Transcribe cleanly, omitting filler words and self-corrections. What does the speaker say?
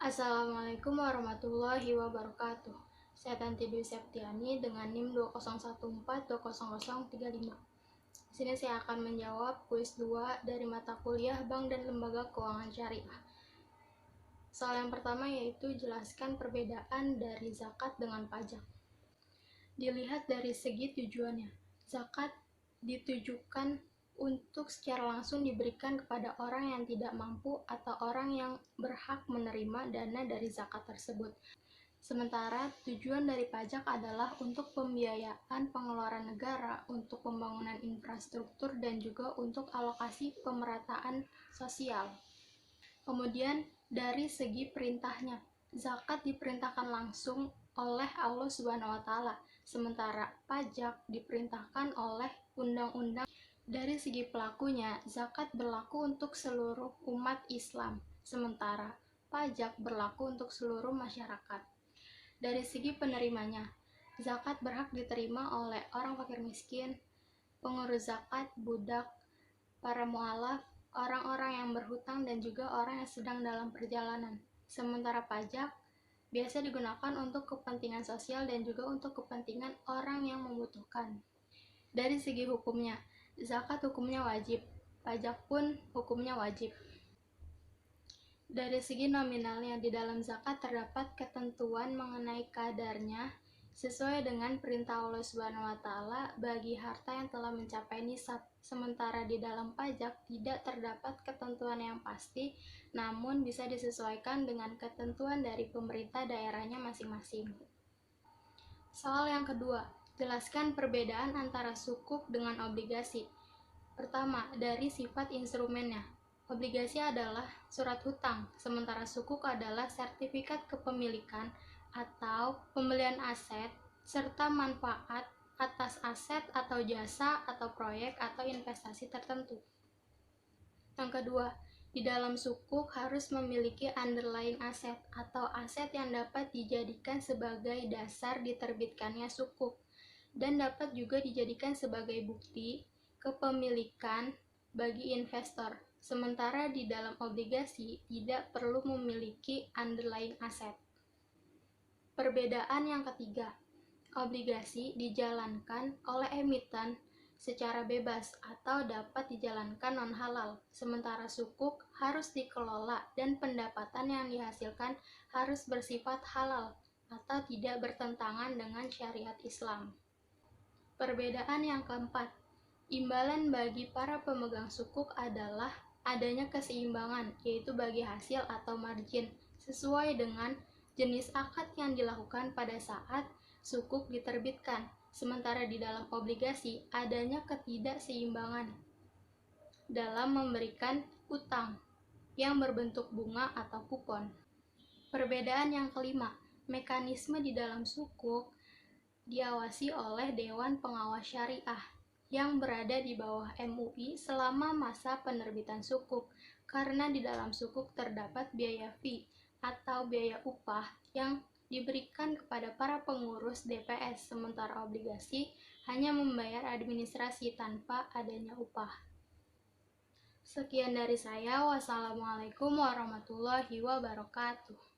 Assalamualaikum warahmatullahi wabarakatuh. Saya Tanti Dwi Septiani dengan NIM 2014200035. Di sini saya akan menjawab kuis 2 dari mata kuliah Bank dan Lembaga Keuangan Syariah. Soal yang pertama yaitu jelaskan perbedaan dari zakat dengan pajak. Dilihat dari segi tujuannya, zakat ditujukan untuk secara langsung diberikan kepada orang yang tidak mampu atau orang yang berhak menerima dana dari zakat tersebut. Sementara tujuan dari pajak adalah untuk pembiayaan pengeluaran negara, untuk pembangunan infrastruktur, dan juga untuk alokasi pemerataan sosial. Kemudian dari segi perintahnya, zakat diperintahkan langsung oleh Allah Subhanahu wa Ta'ala, sementara pajak diperintahkan oleh undang-undang. Dari segi pelakunya, zakat berlaku untuk seluruh umat Islam, sementara pajak berlaku untuk seluruh masyarakat. Dari segi penerimanya, zakat berhak diterima oleh orang fakir miskin, pengurus zakat, budak, para mualaf, orang-orang yang berhutang, dan juga orang yang sedang dalam perjalanan. Sementara pajak biasa digunakan untuk kepentingan sosial dan juga untuk kepentingan orang yang membutuhkan. Dari segi hukumnya, zakat hukumnya wajib, pajak pun hukumnya wajib. Dari segi nominalnya, di dalam zakat terdapat ketentuan mengenai kadarnya sesuai dengan perintah Allah Subhanahu wa Ta'ala bagi harta yang telah mencapai nisab. Sementara di dalam pajak tidak terdapat ketentuan yang pasti, namun bisa disesuaikan dengan ketentuan dari pemerintah daerahnya masing-masing. Soal yang kedua, jelaskan perbedaan antara sukuk dengan obligasi. Pertama, dari sifat instrumennya. Obligasi adalah surat hutang, sementara sukuk adalah sertifikat kepemilikan atau pembelian aset serta manfaat atas aset atau jasa atau proyek atau investasi tertentu. Yang kedua, di dalam sukuk harus memiliki underlying aset atau aset yang dapat dijadikan sebagai dasar diterbitkannya sukuk dan dapat juga dijadikan sebagai bukti kepemilikan bagi investor. Sementara di dalam obligasi tidak perlu memiliki underlying aset. Perbedaan yang ketiga, obligasi dijalankan oleh emiten secara bebas atau dapat dijalankan non-halal, sementara sukuk harus dikelola dan pendapatan yang dihasilkan harus bersifat halal atau tidak bertentangan dengan syariat Islam. Perbedaan yang keempat, imbalan bagi para pemegang sukuk adalah adanya keseimbangan, yaitu bagi hasil atau margin, sesuai dengan jenis akad yang dilakukan pada saat sukuk diterbitkan. Sementara di dalam obligasi adanya ketidakseimbangan dalam memberikan utang yang berbentuk bunga atau kupon. Perbedaan yang kelima, mekanisme di dalam sukuk diawasi oleh Dewan Pengawas Syariah yang berada di bawah MUI selama masa penerbitan sukuk, karena di dalam sukuk terdapat biaya fee atau biaya upah yang diberikan kepada para pengurus DPS, sementara obligasi hanya membayar administrasi tanpa adanya upah. Sekian dari saya. Wassalamualaikum warahmatullahi wabarakatuh.